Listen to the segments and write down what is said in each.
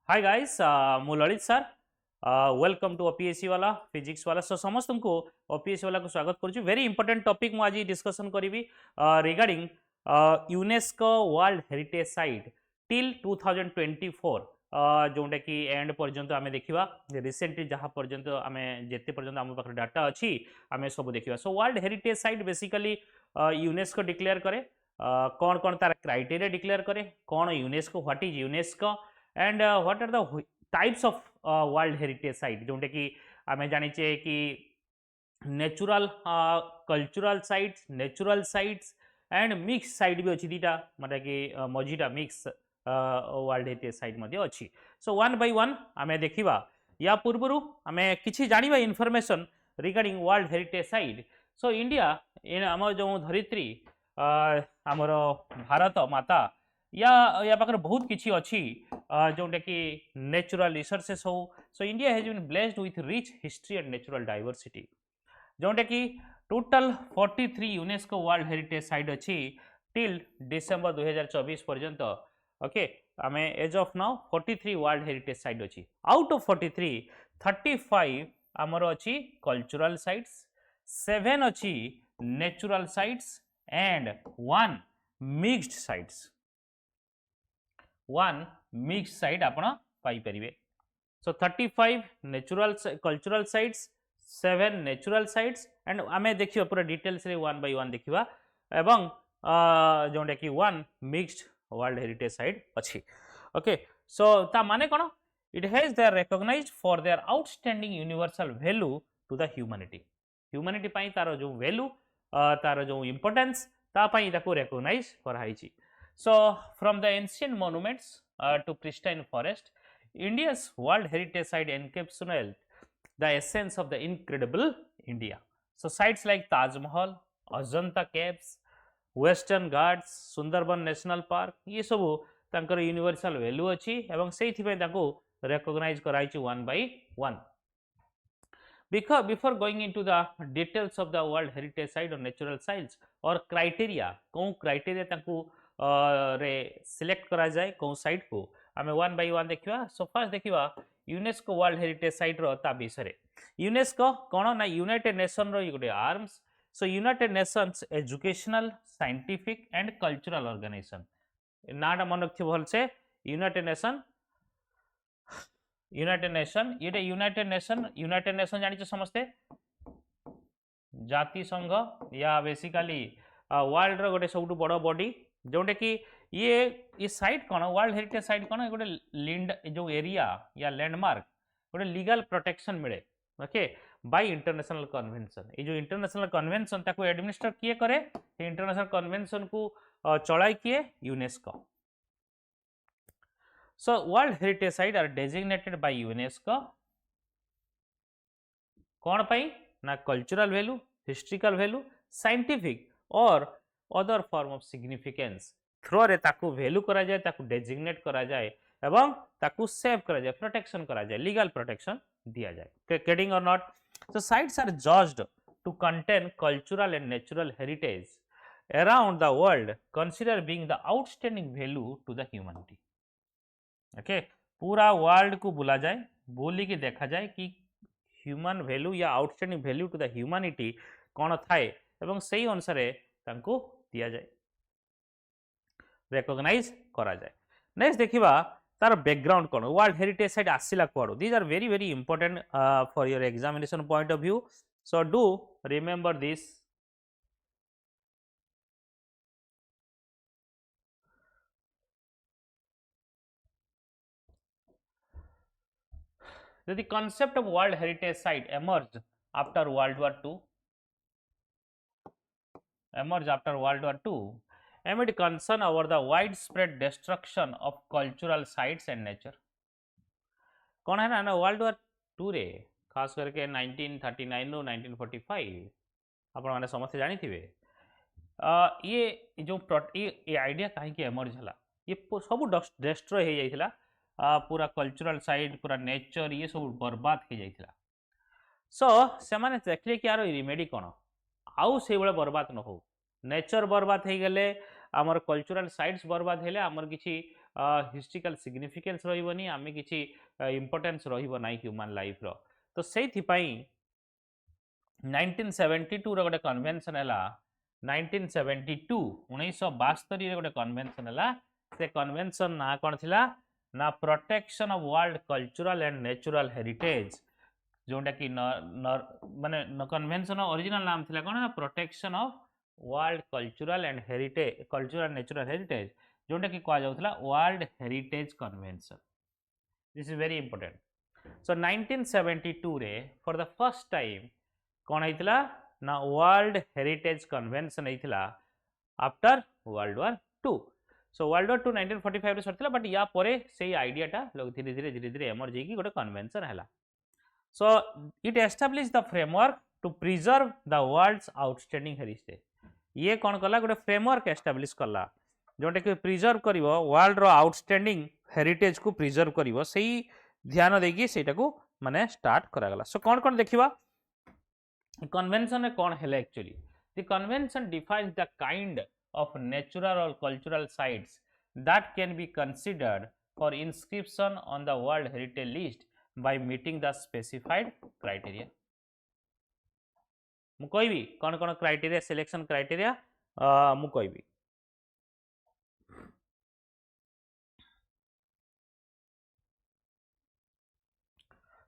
Hi guys, मु Lalit sir welcome to OPSC Wallah physics Wallah so समस्त को ओपीएससी वाला को स्वागत करुच्ची। वेरी इंपोर्टेंट टॉपिक मु आज डिस्कशन करी regarding UNESCO world heritage site till 2024 जोटा कि एंड पर्यंत आम देखा रिसेंटली जहाँ पर्यंत आम जिते पर्यंत आम पाखे डाटा अच्छी आम सब देखा। So world heritage site basically UNESCO declare करे कौन कौन तार क्राइटेरिया डिक्लेयर करे कौन UNESCO what is UNESCO and what are the types of world heritage site जोटा कि आम जाचे कि natural cultural sites and mix site भी अच्छी दीटा मतलब कि मझीटा मिक्स वर्ल्ड हेरिटेज साइट अच्छी। सो वन बाय वन आम देखा या पूर्वर आम कि जाना information regarding world heritage site. So India आम जो धरित्री आमर भारत माता या पाखे बहुत किसी अच्छी जोटा कि नेचुरल रिसोर्सेस हो। So India has been blessed with rich history and natural diversity जोटा कि total 43 UNESCO world heritage site अच्छी टिल डिसेंबर 2024 पर्यंत। ओके आम as of now 43 world heritage site अच्छी। आउट ऑफ 43 35 आमर अच्छी कल्चरल साइट्स, 7 अच्छी natural sites and 1 mixed sites, 1 mix site आपण पाई परिवे। So 35 natural cultural sites, 7 natural sites and आमे देखिबा पूरा डिटेल्स रे 1 बाय 1 देखिबा एवं जोंडा कि 1 मिक्स्ड वर्ल्ड हेरिटेज साइट अछि। ओके सो ता माने कोन it has they recognised for their outstanding universal value to the humanity पई तार जो वैल्यू तार जो इंपोर्टेंस ता पई ताको recognise कराइछि। So, from the ancient monuments to pristine forest, India's World Heritage Site encapsulate the essence of the incredible India. So, sites like Taj Mahal, Ajanta Caves, Western Ghats, Sundarban National Park, ये सब तांकर universal value अच्छी एवं सेहि पय ताको recognise कराइछि 1 by 1। Before going into the details of the World Heritage Site or natural sites or criteria, कौन criteria ताको रे सिलेक्ट करा जाए कौन साइट को आम 1 by 1 देखा। सो फर्स्ट देखा यूनेस्को वर्ल्ड हेरिटेज साइट ता विषय। यूनेस्को कौन ना यूनाइटेड नेशन रो गोटे arms. So united nations educational scientific and cultural organisation नाटा मन रखिए भल से यूनाइटेड नेशन यूनाइटेड नेशन जानी समस्ते जाति संघ या बेसिकली वर्ल्ड रो गोटे सब बड़ बॉडी जोटा कि ये साइट कौन वर्ल्ड हेरिटेज साइट कौन गोटे लिंड जो एरिया या लैंडमार्क गोटे लीगल प्रोटेक्शन मिले ओके बाय इंटरनेशनल कन्वेंशन। ये जो इंटरनेशनल कन्वेंशन ताको एडमिनिस्टर किए करे इंटरनेशनल कन्वेंशन को चलाई किए UNESCO. So world heritage site are designated by UNESCO कौन पाई ना cultural value, historical value, scientific और other form of significance through रे ताकू वैल्यू करा जाए, ताकू डेजिग्नेट करा जाए एवं ताकू सेव करा जाए, प्रोटेक्शन करा जाए, लीगल प्रोटेक्शन दिया जाए। Getting or not. So sites are judged to contain cultural and natural heritage around the world consider being the outstanding value to the humanity. Okay पूरा वर्ल्ड को बुला जाए, बोली के देखा जाए कि ह्यूमन वैल्यू या outstanding value to the humanity कौन थाए एवं सही अनुसार तांको दिया जाए, रिकॉग्नाइज करा जाए। नेक्स्ट देखिबा तार बैकग्राउंड कौन वर्ल्ड हेरिटेज साइट आसिला कोड। These are very very important for your examination point of view. So do remember this. The concept of World Heritage Site emerged after World War II. Amid concern over the widespread destruction of cultural sites and nature. कौन है ना world war 2 रे खास करके 1939 रो 1945 आपण माने समस्त जानी थिबे ये जो ये आइडिया कहीं के एमर्ज हला ये सब डिस्ट्रॉय हो जाइथिला पूरा कल्चरल साइट पूरा नेचर ये सब बर्बाद हो जाइथिला। सो से माने देखले कि यार रिमेडी कोन आउ से बळे बर्बाद न हो नेचर बर्बाद हो गले आमर कल्चरल साइट्स बर्बाद हेले आमर किछि हिस्ट्रिकल सिग्निफिकेंस रही आम किसी इम्पोर्टेंस रही ह्यूमन लाइफ रो तो से 1972 रे गोटे कन्वेंशन है 1972 1972 गोटे कन्वेंशन है से कन्वेंशन ना कौन थिला ना protection of world cultural and natural heritage जोटा कि माने कन्वेंशन ओरिजिनल नाम थिला कौन ना protection of world cultural and heritage cultural natural heritage जोटा कि कहा जाउथला world heritage convention this is very important so 1972 रे फॉर द फर्स्ट टाइम कौन होइतला ना वर्ल्ड हेरिटेज कन्वेंशन होइतला after world war 2 so world war 2 1945 रे सरथिला बट या परे सेही आइडियाटा लोग धीरे धीरे एमर्ज होइकी गोटे कन्वेंशन हैला so it establish the framework to preserve the world's outstanding heritage ये कौन कला गोटे फ्रेमवर्क एस्टाब्लिश कला जोटा कि प्रिजर्व करिवो वर्ल्ड रो आउटस्टैंडिंग हेरिटेज को प्रिजर्व करिवो सेही ध्यान देकी सेटा को माने स्टार्ट करा गला सो कौन देखिबा कन्वेंशन में कौन है actually the convention defines the kind of natural और cultural sites that can be considered for inscription on the world heritage list by meeting the specified criteria मु कहबी कौन क्राइटेरिया सिलेक्शन क्राइटेरिया मु कहबी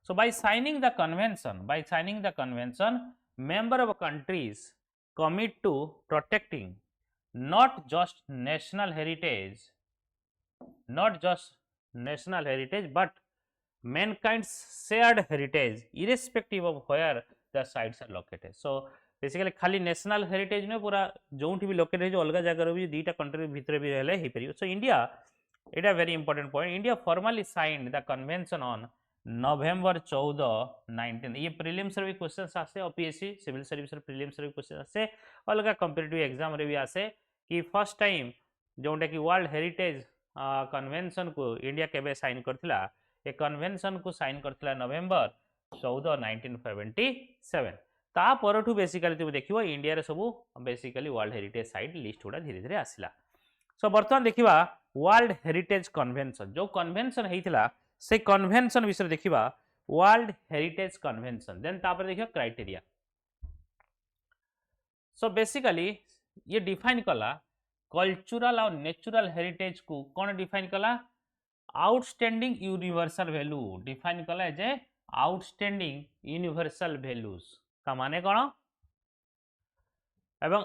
so by signing the convention member of countries commit to protecting not just national heritage but mankind's shared heritage irrespective of where the sites are located so basically खाली national heritage ने पूरा जोंठी भी located है अलग जगह भी दीटा country भितर भी रहले हे परियो so India Etah very important point India formally signed the convention on November 14 19 ये प्रीलिम्स रे भी क्वेश्चंस आसे ओपीएससी सिविल सर्विस रे प्रीलिम्स रे भी क्वेश्चन आसे अलग कॉम्पिटिटिव एग्जाम रे भी आसे कि फर्स्ट टाइम जोंटा कि वर्ल्ड हेरिटेज कन्वेंशन को इंडिया केबे साइन करथिला ए कन्वेंशन को साइन करथिला नवेम्बर 14 1977 ता परठू बेसिकली तुम देखिबो इंडिया रे सब basically world heritage site list गुडा धीरे धीरे आसिला सो वर्तमान देखिबा वर्ल्ड हेरिटेज कन्वेंशन जो कन्वेंशन हेइथिला से कन्वेंशन विषय देखिबा वर्ल्ड हेरिटेज कन्वेंशन देन तापर देखिबा क्राइटेरिया सो बेसिकली ये डिफाइन कला कल्चरल और नेचुरल हेरिटेज को कौन डिफाइन कला आउटस्टैंडिंग यूनिवर्सल वैल्यू डिफाइन कला as a outstanding universal values का माने कौन एवं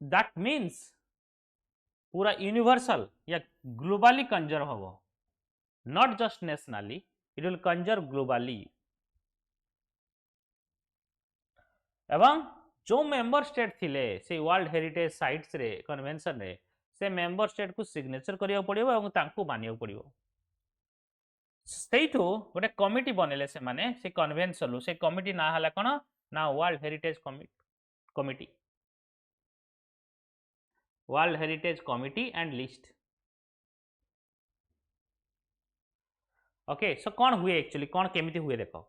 दैट मीन्स पूरा यूनिवर्सल या ग्लोबली कंजर्व होबो not just nationally it will conserve globally एवं जो मेंबर स्टेट थिले से वर्ल्ड हेरिटेज साइट्स रे कन्वेंशन रे से मेंबर स्टेट को सिग्नेचर करिया पड़िबो एवं तांको मानिया पड़िबो सेइठो गोटे कमिटी बनेले से माने से कन्वेंशन से कमिटी ना हला कोन ना world heritage committee world heritage committee and list okay so कौन हुए एक्चुअली कौन केमिति हुए देखो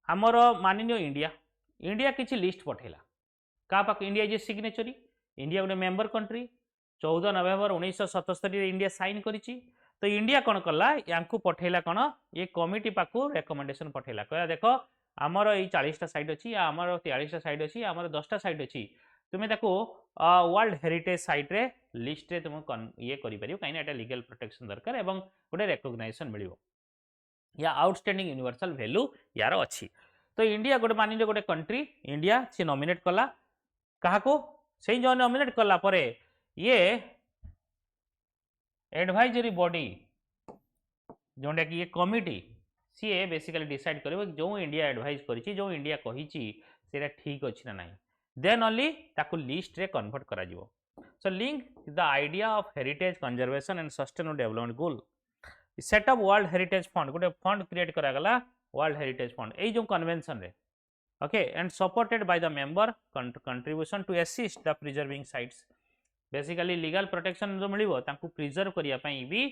आमर मानिनियो इंडिया किसी लिस्ट पठेला का पाक इंडिया इज सिग्नेचरी इंडिया गोटे मेंबर कंट्री 14 नवेम्बर 1977 इंडिया साइन करिछि तो इंडिया कौन कला यांकु पठेला कौन ये कमिटी पाकु रेकमेंडेशन पठेला कहला देखो आमर ये 40टा साइट अछि या आमर 43टा साइट अछि आमर 10टा साइट अछि तुमे ताको वर्ल्ड हेरिटेज साइट रे लिस्ट रे तुम ये करि परियो काइना एटा लीगल प्रोटेक्शन दरकार एवं गोटे रिकॉग्निशन मिलिबो या आउटस्टैंडिंग यूनिवर्सल वैल्यू यार अच्छी तो इंडिया गोटे मान गोटे कंट्री इंडिया सी नॉमिनेट कला क्या से जो नॉमिनेट कला परे ये एडवाइजरी बॉडी जोटा कि ये कमिटी सी बेसिकली डिसाइड कर जो इंडिया एडवाइज करी जो इंडिया कही ठीक अच्छी ना नहीं देन ओनली ताकू लिस्ट रे कन्वर्ट करा जिवो so link the idea of heritage conservation and sustainable development goal set up world heritage fund गोटे फंड क्रिएट करा गला वर्ल्ड हेरिटेज फंड ए जो कन्वेंशन रे okay and supported by the member contribution to assist the preserving sites basically legal protection जो मिलिबो तांकू preserve करिया पई भी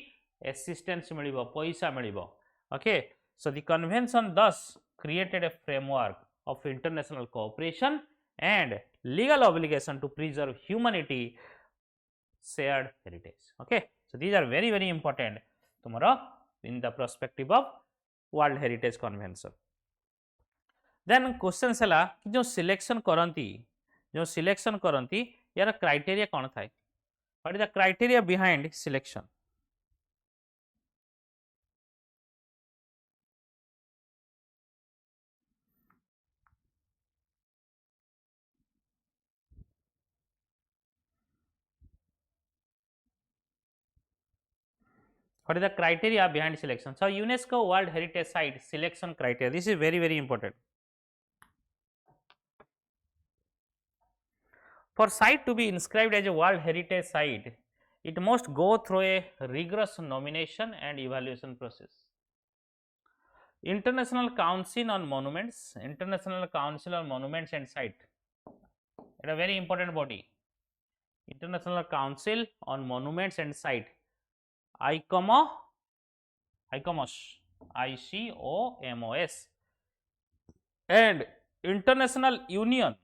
असिस्टेंस मिलिबो पैसा मिलिबो okay so the convention thus created a framework of international cooperation and legal obligation to preserve humanity shared heritage okay so these are very important तुमर in the perspective of world heritage convention. Then question है कि जो selection करती यार criteria कौन थाए, what is the criteria behind selection. What is the criteria behind selection? So UNESCO World Heritage Site selection criteria. This is very, very important. For site to be inscribed as a World Heritage Site, it must go through a rigorous nomination and evaluation process. International Council on Monuments and Site. It is a very important body. International Council on Monuments and Site. 𝐼𝐶OMOS, and International Union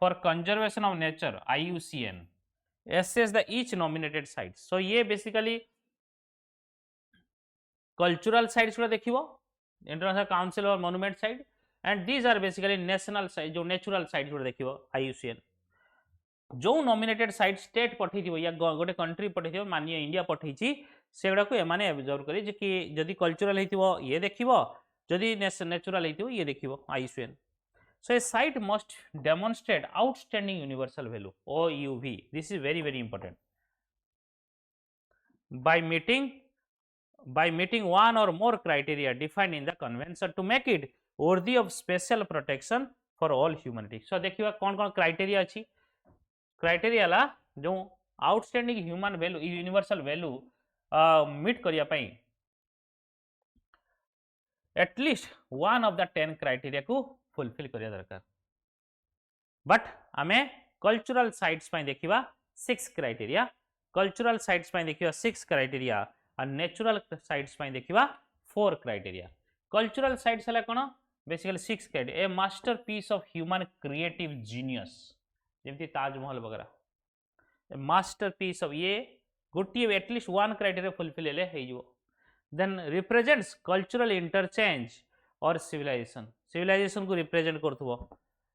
for Conservation of Nature, IUCN, assess the each nominated sites. So ये basically cultural sites गुड़ा देखिबो, International Council or Monument Site, and these are basically national sites, जो natural sites गुड़ा देखिबो IUCN। जो nominated site state पठेइथिबो या गोटे country पठेइथिबो, मानिए India पठेइछि, सेगुडा को एमाने ऑब्जर्व करी जे कि जदि कल्चरल हेतिबो ये देखिबो, जदि नेचुरल हेतिबो ये देखिबो IUCN। So a site must demonstrate outstanding universal value, OUV. This is very, very important. By meeting one or more criteria defined in the convention to make it worthy of special protection for all humanity. So देखिबा कौन criteria अछि। Criteria ला जो outstanding human value universal value meet करिया पई at least one of the 10 criteria को fulfil करिया दरकार। बट आमे कल्चरल साइट्स पई देखिबा 6 क्राइटेरिया, कल्चरल साइट्स पई देखिबा 6 क्राइटेरिया और नेचुरल साइट्स पई देखिबा 4 क्राइटेरिया। कल्चरल साइट्स हला कोन basically 6 criteria, A masterpiece of human creative genius, जमती ताजमहल वगैरह मास्टरपीस ऑफ ये गोटे एटलीस्ट वन क्राइटेरिया फुलफिल हेले हेइजो। देन रिप्रेजेंट्स कल्चरल इंटरचेंज और सिविलाइजेशन को रिप्रेजेंट करथबो।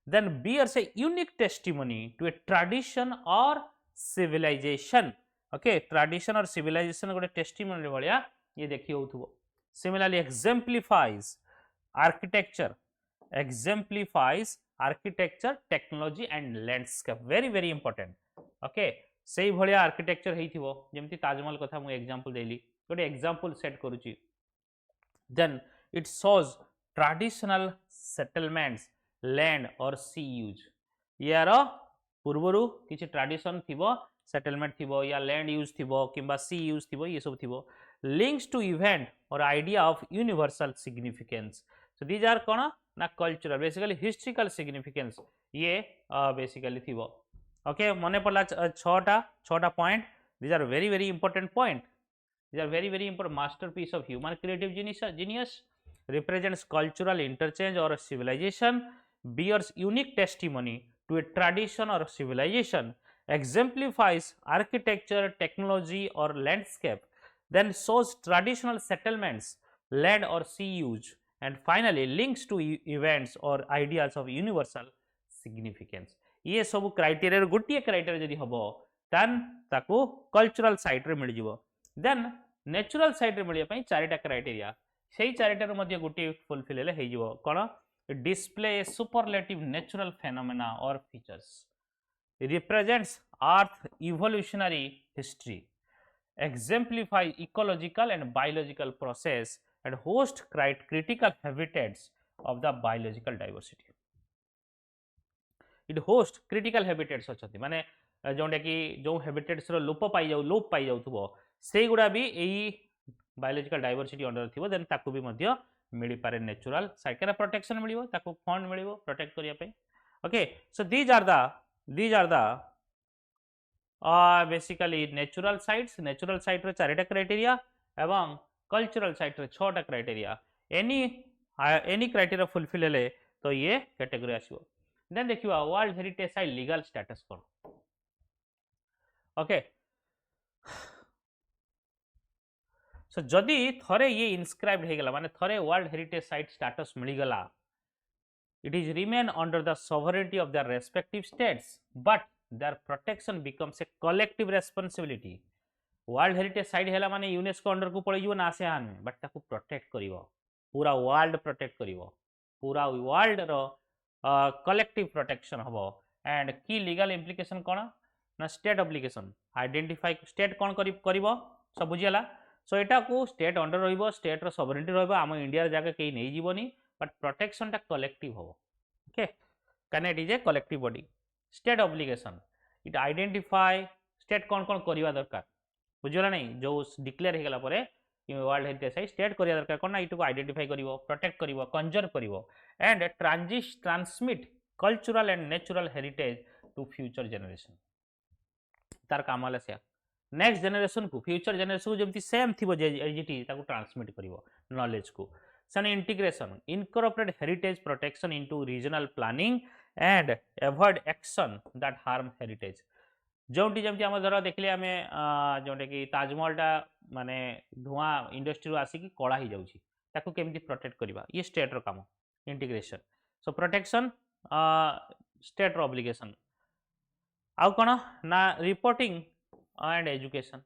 Then bears a unique testimony to a tradition और सिविलाइजेशन। ओके, ट्रेडिशन और सिविलाइजेशन गोटे टेस्टिमनी भलिया ये देखि होथबो। Similarly exemplifies architecture, technology and landscape, very very important। Okay, सेही भलिया आर्किटेक्चर हेइथिबो, जेमति ताजमहल कथा मु एग्जांपल देली, गोटे एग्जांपल सेट करूची। Then it shows traditional settlements, land or sea use. यार पूर्वरु किछि ट्रेडिशन थिबो, सेटलमेंट थिबो या लैंड यूज थिबो किंबा सी यूज थिबो, ये सब थिबो। लिंक्स टू इवेंट और idea of universal significance. So these are कोन ना कल्चरल, बेसिकली हिस्ट्रिकल सिग्निफिकेंस ये बेसिकली थिबो। ओके, मने पड़ला छटा point. These are very very important point. These are very very important। masterpiece of human creative genius, represents cultural interchange or civilization, bears unique testimony to a tradition or civilization, exemplifies architecture, technology or landscape, then shows traditional settlements, land or sea use, and finally links to events or ideas of universal significance। ये सब criteria गोटे criteria जदि हबो तन ताको cultural site रे मिल जिवो। Then natural site रे मिलिया पई चारिटा क्राइटेरिया, सेही चारिटा रो मध्ये गोटे फुलफिल हेले हे जिवो। कोन डिस्प्ले सुपरलेटिव नेचुरल फेनोमेना और features, represents earth evolutionary history, exemplify ecological and biological process and host critical habitats of the biological diversity। it host critical habitats अच्छी माने जोंडा कि जो habitats रो लोप पाई जाउथबो सेही गुडा भी एई बायोलॉजिकल डाइवर्सिटी अंडर थिबो। देन ताकू भी मध्य मिली पारे नेचुरल साइट का प्रोटेक्शन मिलिबो, ताकू फंड मिलिबो प्रोटेक्ट करिया पे। Okay, so these are the basically natural site रे चारिटा क्राइटेरिया एवं कल्चरल साइट रे 6टा क्राइटेरिया। एनी क्राइटेरिया फुलफिल हेले तो ये कैटेगरी आसीबो। देन देखिबा world heritage site legal status कोन। ओके, सो जदि थरे ये इनस्क्राइब्ड हो गला माने थरे वर्ल्ड हेरिटेज साइट स्टेटस मिल गला, it is remain under the sovereignty of their respective states, but their protection becomes a collective responsibility. World heritage site है माने यूनेस्को अंडर को पड़ ना आसियान में, बट ताकू प्रोटेक्ट करिवो, पूरा वर्ल्ड प्रोटेक्ट करिवो, पूरा वर्ल्ड रो कलेक्टिव प्रोटेक्शन हबो। एंड की लीगल इम्प्लिकेशन कौन ना स्टेट ऑब्लिगेशन आइडेंटिफाई स्टेट कौन करिवो सब बुझियला। सो एटा को स्टेट अंडर रहिबो, स्टेट रो सॉवरेनिटी रहिबो, आम इंडिया जगह कहीं नहीं जीवनी, बट प्रोटेक्शन टा कलेक्टिव हबो। Okay, can it is a collective body. State obligation it identify state कौन कौन करवा दरकार बुझला नहीं, जो डिक्लेयर हो गला परे वर्ल्ड हेरिटेज साइट स्टेट करिया दरकार कोन ना इटू को आइडेंटिफाई करिवो, प्रोटेक्ट करिवो, कंजर्व करिवो and transmit cultural and natural heritage to future generation. तार काम वाला से नेक्स्ट जनरेशन को, फ्यूचर जनरेशन को जमती सेम थिबो जेजीटी ताको ट्रांसमिट करिवो नॉलेज को। सन integration incorporate heritage protection into regional planning and avoid action that harm heritage. जोटी जमती आम धर देखिले आम जोटा कि ताजमहलटा माने धुआं इंडस्ट्री आसिक कला हो जाऊँगी, ताकू केमती प्रोटेक्ट करवा, ये स्टेट रो काम इंटीग्रेशन। सो प्रोटेक्शन स्टेट रो ऑब्लिगेशन। आउ कौन ना reporting and education,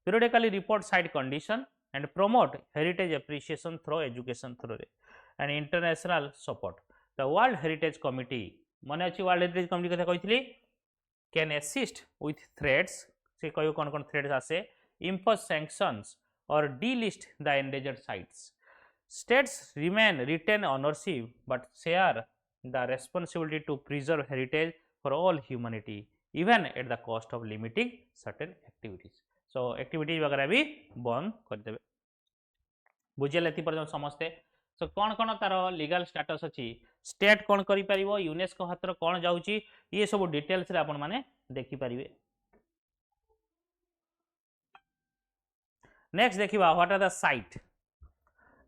periodically report site condition and promote heritage appreciation through education through and international support. The world heritage committee मन अच्छी वर्ल्ड हेरिटेज कमिटी कथा कही कैन असिस्ट विथ थ्रेड्स, से कह कौन कौन थ्रेड्स आसे, impose sanctions or delist the endangered sites. States remain retain ownership but share the responsibility to preserve heritage for all humanity even at the cost of limiting certain activities. So activities वगैरह भी बंद करदे। बुझे पर्यटन समस्ते। सो कौन कौन तार लीगल स्टेटस अच्छी, स्टेट कौन कर यूनेस्को हाथ कौन जाऊँगी, ये सब डिटेल्स रे आपण माने देखि परिवे। नेक्स्ट देखिबा what are the site.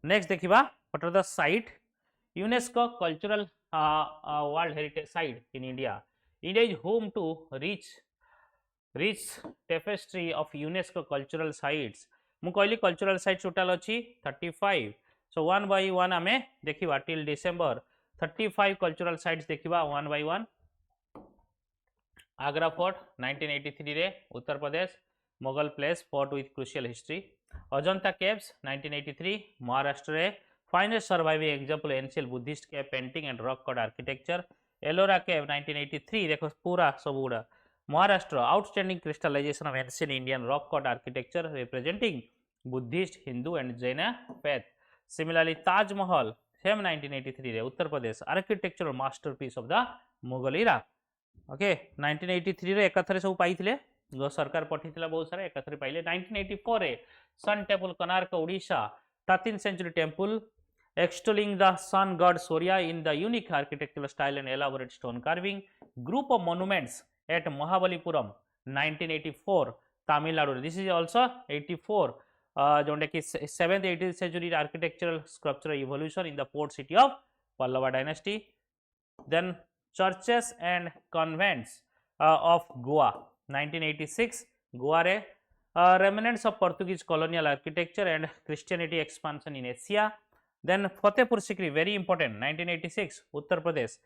Next देखिबा what are the site UNESCO cultural world heritage site in India. India is home to rich tapestry of UNESCO cultural sites. मु कहली कल्चरल साइट टोटल अच्छी 35। सो वन बाय वन आम देखा till December 35 cultural sites देखा one by one. Agra fort 1983 रे Uttar Pradesh, Mughal place fort with crucial history. Ajanta caves 1983 Maharashtra रे, finest surviving example एंशियल Buddhist cave painting and rock cut architecture. Ellora केव 1983 देखो पूरा सब गुड़ा Maharashtra, outstanding crystallisation of ancient Indian rock cut architecture representing Buddhist, Hindu and Jain faith. Similarly Taj Mahal same 1983 रे Uttar Pradesh, architecture masterpiece of the Mughal era. Okay 1983 रे एकाथरे सब पाइथिले, सरकार पठिथिला बहुत सारा एकाथरे पाइले। 1984 रे sun temple Konark Odisha 13th century temple extolling the sun god Surya in the unique architectural style and elaborate stone carving. Group of monuments at Mahabalipuram 1984 Tamil Nadu. This is also 84 जोटा कि 7th 18th century architectural sculptural evolution in the port city of Pallava dynasty. Then churches and convents of Goa 1986 Goa re remnants of Portuguese colonial architecture and Christianity expansion in Asia. Then Fatehpur Sikri very important 1986 Uttar Pradesh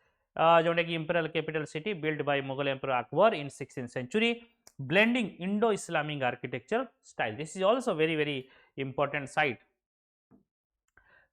जोटा कि imperial capital city built by Mughal Emperor Akbar in 16th century, blending Indo-Islamic architecture style. This is also very important site.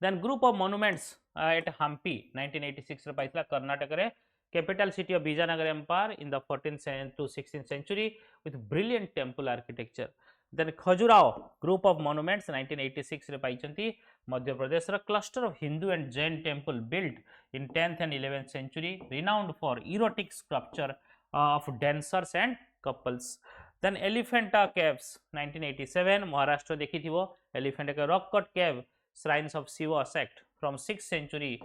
Then group of monuments at Hampi 1986 रे पाइथला कर्नाटक रे, capital city of Vijayanagar Empire in the 14th to 16th century with brilliant temple architecture. Then Khajuraho group of monuments 1986 रे पाइचंती मध्य प्रदेश रा, cluster of Hindu and Jain temple built in 10th and 11th century, renowned for erotic sculpture of dancers and couples. Then Elephanta caves 1987 Maharashtra देखी थी वो, Elephanta का rock cut cave shrines of Shiva sect from 6th century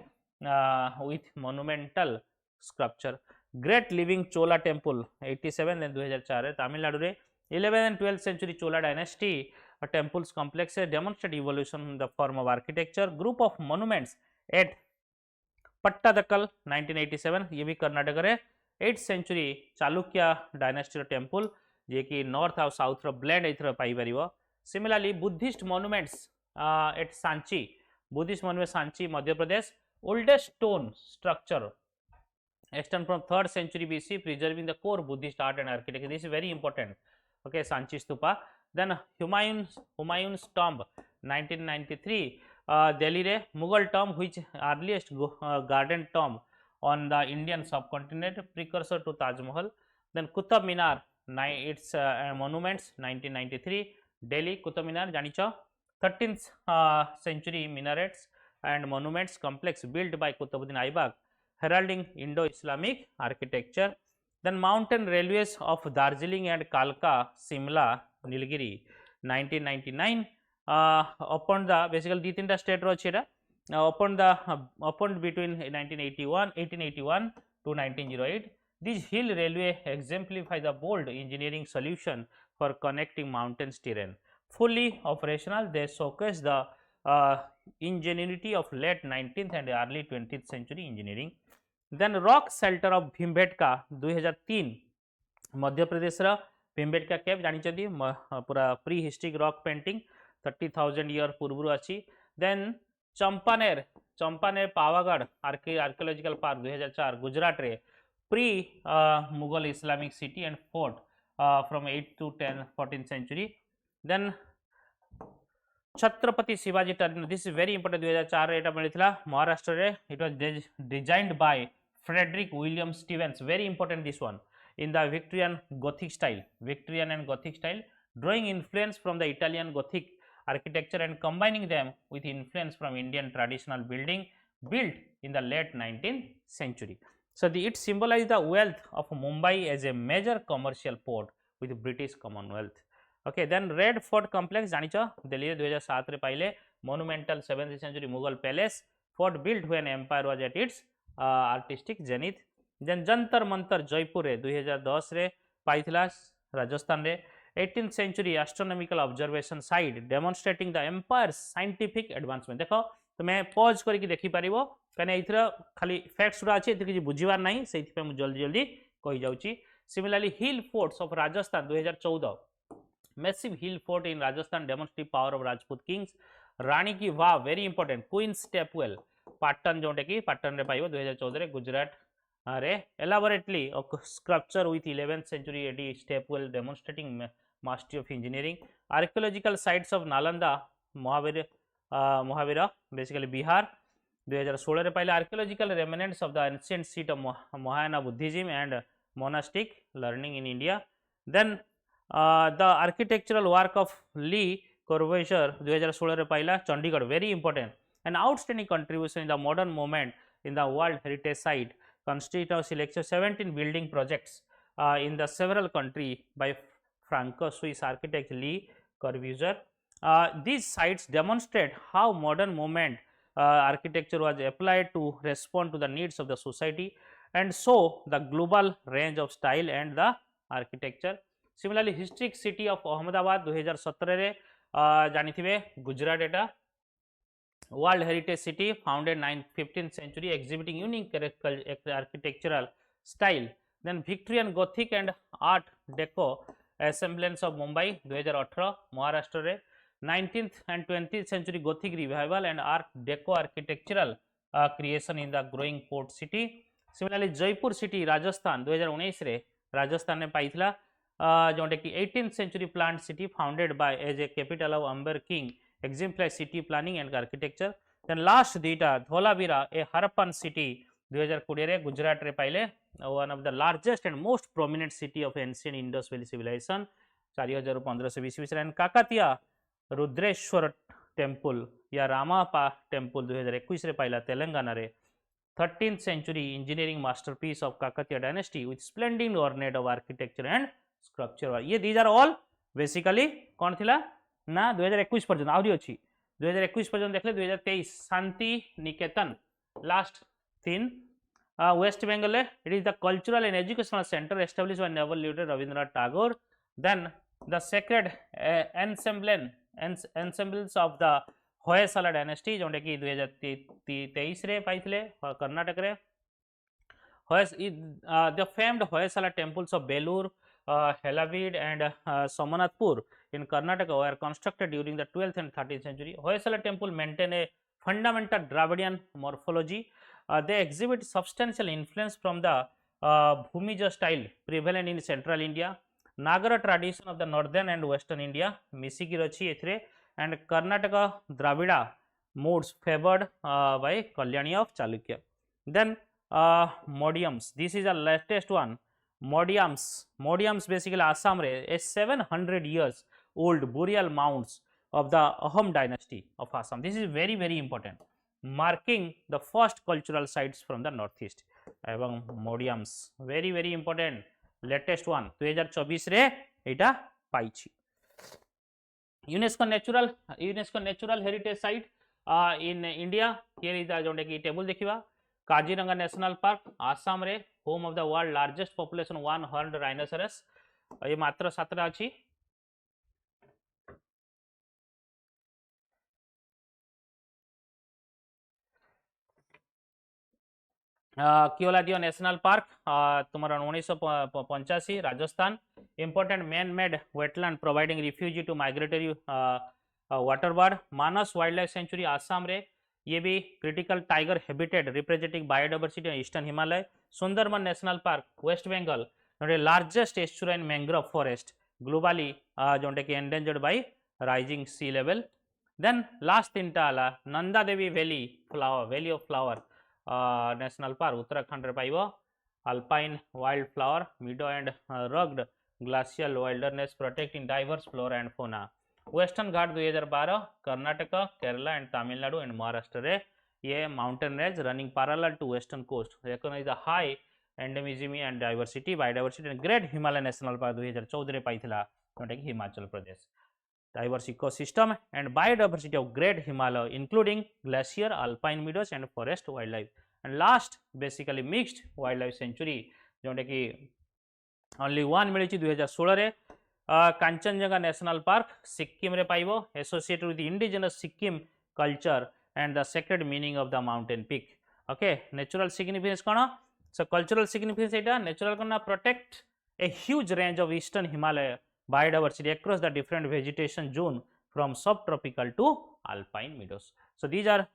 with monumental sculpture. Great living Chola temple 87 then 2004 है तमिलनाडु रे, 11th and 12th century Chola dynasty temples complex demonstrate evolution in the form of architecture. Group of monuments at Pattadakal 1987 ये भी कर्नाटक रे, 8th century Chalukya dynasty temple जे कि north और south रो blend एथर पाई परिबो। Similarly, Buddhist monuments at Sanchi, Buddhist monument Sanchi, Madhya Pradesh, oldest stone structure extend from 3rd century BC, preserving the core Buddhist art and architecture. This is very important. Okay, Sanchi Stupa. Then Humayun's tomb, 1993. Delhi re Mughal tomb, which earliest garden tomb on the Indian subcontinent, precursor to Taj Mahal. Then Qutub Minar, its monuments, 1993. Delhi Qutub Minar, janicho 13th century minarets and monuments complex built by Qutbuddin Aibak, heralding Indo-Islamic architecture. Then mountain railways of Darjeeling and Kalka, Simla, Nilgiri, 1999. Upon the basically 3 state ro chira upon between 1881 to 1908. These hill railway exemplify the bold engineering solution for connecting mountains terrain. Fully operational, they showcase the ingenuity of late 19th and early 20th century engineering. Then rock shelter of Bhimbetka, 2003, Madhya Pradesh रा Bhimbetka cave जानिचंदी पूरा prehistoric rock painting 30,000 year पूर्व अच्छी. Then Champaner Pavagadh archaeological park 2004 Gujarat रे pre Mughal Islamic city and fort from 8 to 14th century. Then Chhatrapati Shivaji terminal, this is very important. 2004 रे एटा मिलितला महाराष्ट्र रे. It was designed by Frederick William Stevens, very important this one, in the Victorian Gothic style, Victorian and Gothic style, drawing influence from the Italian Gothic architecture and combining them with influence from Indian traditional building built in the late 19th century. So it symbolizes the wealth of Mumbai as a major commercial port with British Commonwealth. Okay, then Red Fort Complex janicho Delhi 2007 रे पाइले monumental 7th century Mughal palace fort built when empire was at its artistic zenith. Then Jantar Mantar Jaipur रे 2010 रे पाइथिला राजस्थान रे. 18th century astronomical observation site demonstrating the empire scientific advancement. देखो तुम pause करके देखि पारिबो कने इथरा खाली फैक्ट्स गुडा अछि एथि बुझिबार नाही, सेथि पे मु जल्दी जल्दी कहि जाउची. Similarly hill forts of Rajasthan 2014, massive hill fort in Rajasthan demonstrate power of Rajput kings. Rani ki Vav very important. Queen stepwell Patan जोटे कि पाटन रे पाइबो 2014 गुजरात रे. Elaborately sculpture with 11th century AD stepwell demonstrating mastery of engineering. Archaeological sites of Nalanda Mahavir basically Bihar 2016 रे पाइले. Archaeological remnants of the ancient seat of Mahayana Buddhism and monastic learning in India. Then the architectural work of Le Corbusier 2016 रे पाइला Chandigarh, very important. An outstanding contribution in the modern movement in the World Heritage Site, constitute of selection 17 building projects in the several countries by Franco-Swiss architect Lee Corbusier. These sites demonstrate how modern movement architecture was applied to respond to the needs of the society and show the global range of style and the architecture. Similarly, historic city of Ahmedabad 2017 रे जानिथिबे गुजरात एटा World Heritage City, founded 15th century, exhibiting unique architectural style. Then Victorian Gothic and Art Deco semblance of Mumbai 2018 Maharashtra रे. 19th and 20th century Gothic revival and Art Deco architectural creation in the growing port city. Similarly, Jaipur city Rajasthan 2019 रे राजस्थान ने पाइथिला जोटे कि 18th century planned city founded by as a capital of Amber King, exemplary city planning and architecture. Then last data Dholavira, a Harappan city 2020 रे गुजरात रे पाइले, one of the largest and most prominent city of ancient Indus Valley civilization 4015 BC. and Kakatiya Rudreshwar temple या रामापा temple 2021 रे पाइला तेलंगाना रे. 13th century engineering masterpiece of Kakatiya dynasty with splendid ornate of architecture and sculpture. ये these are all basically कौन थिला ना 2021 पर्यंत आउरी अछि. 2021 पर्यंत देखले 2023 शांति निकेतन लास्ट थिन West Bengal. It is the cultural and educational centre established by Nobel leader Rabindranath Tagore. Then the sacred ensembles of the Hoysala dynasty जोटे कि 2023 रे पाइथिले कर्नाटक रे. The famed Hoysala temples of Belur, Halebid and Somnathpur in Karnataka were constructed during the 12th and 13th century. Hoysala temple maintain a fundamental Dravidian morphology. They exhibit substantial influence from the Bhumija style prevalent in central India, Nagara tradition of the northern and western India, Misiki Rachi ethre, and Karnataka Dravida modes favored by Kalyani of Chalukya. Then modiums, this is the latest one. Modiums basically Assam re a 700 years old burial mounds of the Ahom dynasty of Assam. This is very important, marking the first cultural sites from the northeast. Ebang modiums very important, latest one 2024 re eta paichi. UNESCO natural heritage site in India. Here is the jonte ki table dekhiba. Kaziranga National Park, Assam रे, home of the world largest population one horned rhinoceros. ये मात्र 17 अच्छी. �𝐄𝐈𝐀 National Park, तुम्हारा 1985 Rajasthan. Important man-made wetland providing refuge to migratory water bird. Manas Wildlife Sanctuary Assam रे, ये भी critical tiger habitat representing biodiversity eastern Himalaya. Sundarban national park waste Bengal, largest एस्चुराइन mangrove forest globally जोंटे कि endangered bye rising sea level. Then last तीनटा आला Nanda Devi valley of flower national park Uttarakhand रे पाइबो. Alpine wild flower मीडो and rugged glacial wilderness protecting diverse flora and fauna. Western Ghat 2012 Karnataka, Kerala and Tamil Nadu and Maharashtra रे ये mountain range running parallel to western coast recognise the high endemism and diversity biodiversity and great Himalaya national park 2014 रे पाइथिला जोटा कि Himachal Pradesh. Diverse ecosystem and biodiversity of great Himalaya including glacier, alpine meadows and forest wild life. And last basically mixed wild life sanctuary जोटा कि only one milli 2016 रे. Kanchenjunga national park Sikkim रे पाइबो, associated with indigenous Sikkim culture and the sacred meaning of the mountain peak. Okay, natural significance कौन? So cultural significance एटा natural कौन? Protect a huge range of eastern Himalaya biodiversity across the different vegetation zone from subtropical to alpine meadows. So these are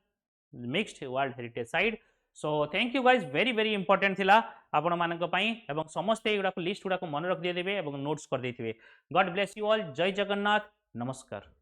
mixed world heritage site. So thank you guys, very important थिला आपण मानक पई एवं समस्त एगुडा list गुडा को मन रख दिए देबे एवं नोट्स कर देथिबे. God bless you all. जय जगन्नाथ. नमस्कार.